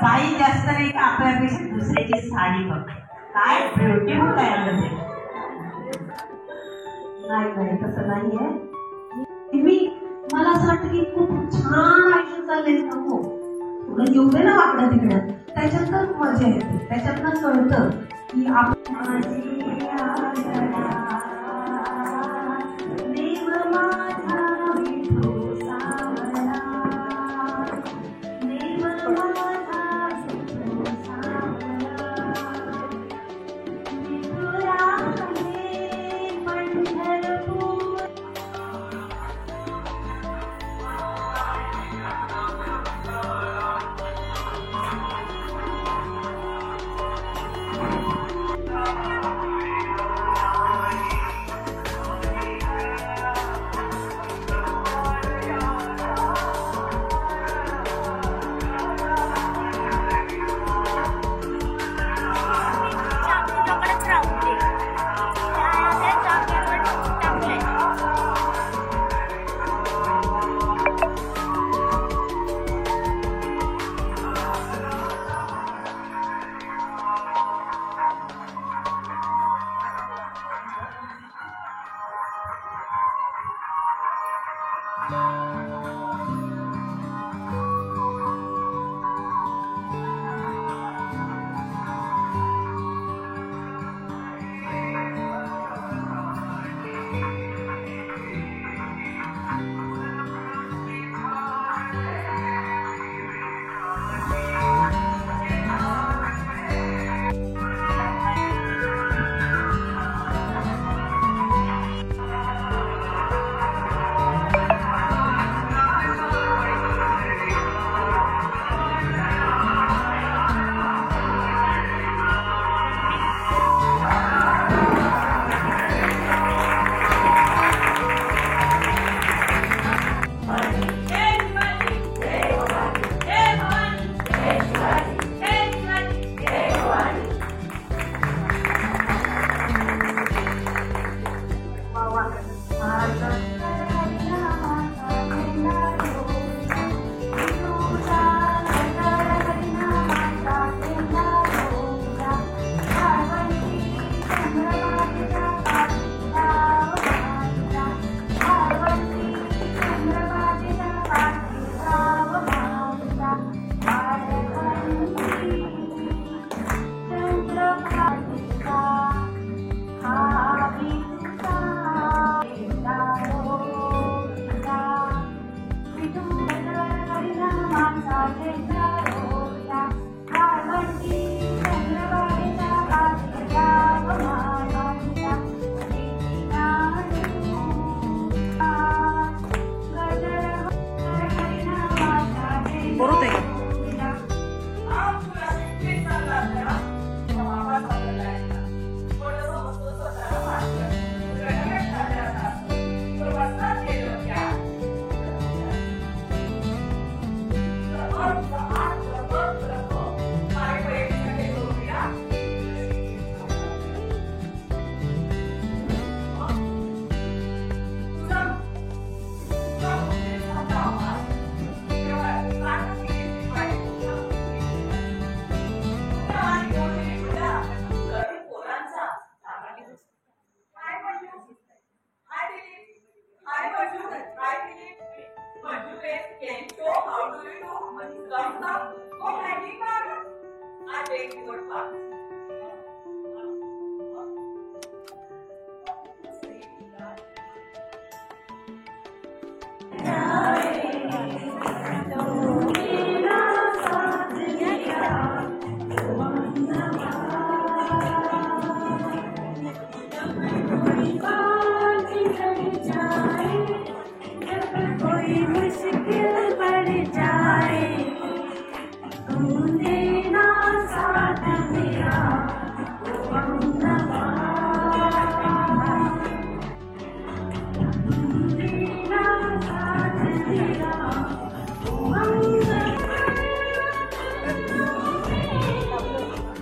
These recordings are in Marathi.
बाई जास्त नाही का आपल्यापेक्षा दुसऱ्याची साडी बघ काय ब्युटिफुल आहे. नाही तसं नाहीये. मला असं वाटतं की खूप छान आयुष्य चाललंय. नको थोडं येऊ दे ना वाकडं तिकडं, त्याच्यातच मजा येते, त्याच्यातनं कळतं की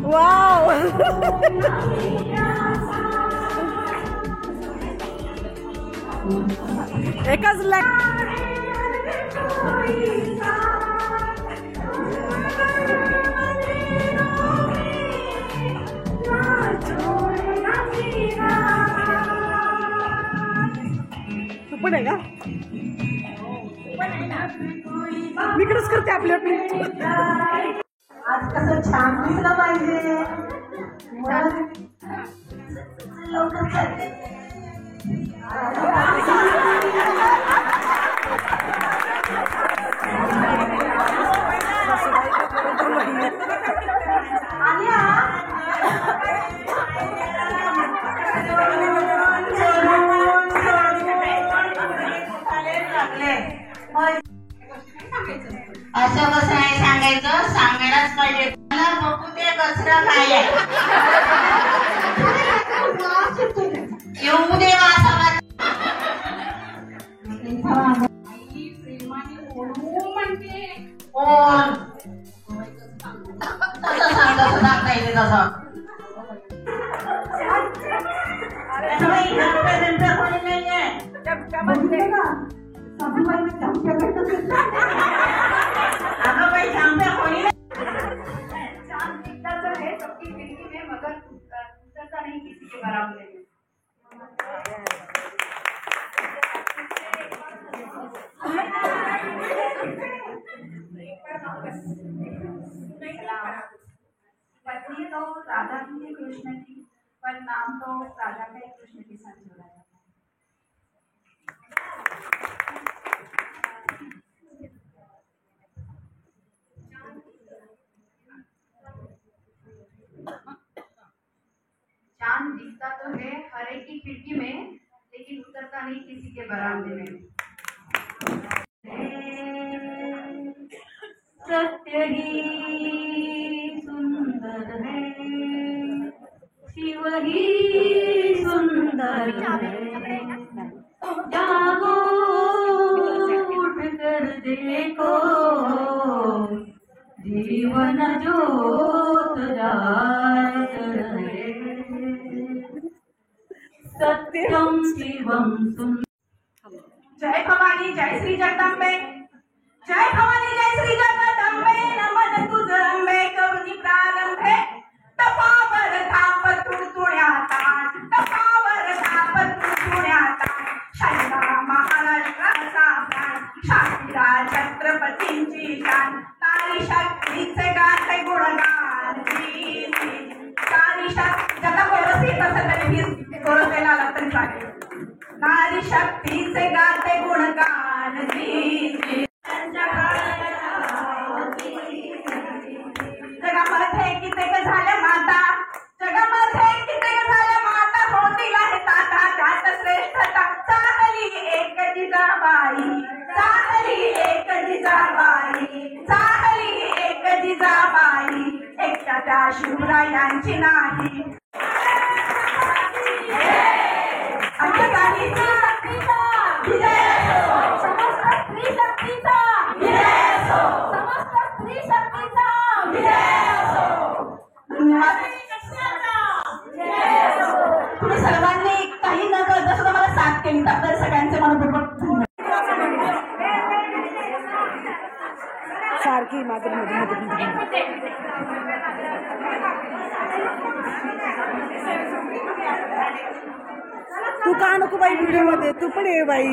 वाव एकच पण आहे का? मी इकडेच करते आपली आपली. आज कसं छान दिसलं पाहिजे. लवकर चालते. असं कसं नाही सांगायचं, सांगायलाच पाहिजे. मला बघू ते कचरा काय आहे. येऊ दे वासाला. कोण तसं सांग, तसं सांगता येते तसं. कोणी नाहीये. अगं बाई सांगता कोणी नाही. चांद दिखता तो है सबकी खिड़की में मगर उतरता नहीं किसी के बरामदे में. पत्नी तो राधा थी कृष्ण की, पर नाम तो राधा का ही कृष्ण के साथ जोड़ा जाता है. चांद दिखता तो है हर एक की खिड़की में, लेकिन उतरता नहीं किसी के बरामदे में. सत्य ही सुंदर है, शिव ही सुंदर है. जागो उठ कर देखो, जीवन ज्योत जात रहे. सत्यम शिवम सुंदर. जय भवानी जय श्री जगदंबे, जय भवानी जय श्री जगदंबे. नमन तुझ अंबे करुणी प्रारंभे. तपावर थाप तुडतुड्या ताट, तपावर थाप तुडतुड्या ताट. शालिरा महाराष्ट्राचा प्राण, शालिरा छत्रपतींची शान. नारी शक्तीचे गाते गुणगान. नारी शक्ती ज्याला कोरस येत असेल तरी कोरस द्यायला आला तरी चालेल. नारी शक्तीचे गाते गुणगान. जगामध्ये कित्येक झाल्या माता, जगामध्ये कित्येक झाल्या माता. होतील आहे ताता त्यात श्रेष्ठता. चांगली एक जिजाबाई, चांगली एक जिजाबाई, चांगली एक जिजाबाई. एकट्या त्या शिवरायांची नाही. तुम्ही सर्वांनी काही न करता सुद्धा मला साथ केली, तर सगळ्यांचे मनपूर्वक धन्यवाद. सारखी मात्र मध्ये तू का नको बाई व्हिडिओ मध्ये, तू पण ये बाई.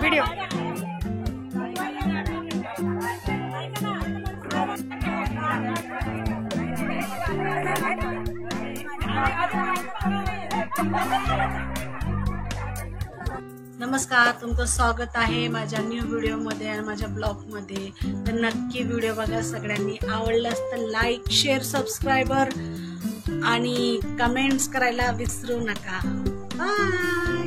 व्हिडिओ नमस्कार, तुमचं स्वागत आहे माझ्या न्यू व्हिडिओमध्ये आणि माझ्या ब्लॉगमध्ये. तर नक्की व्हिडिओ बघा सगळ्यांनी. आवडलास तर लाईक, शेअर, सबस्क्रायबर आणि कमेंट्स करायला विसरू नका. बाय.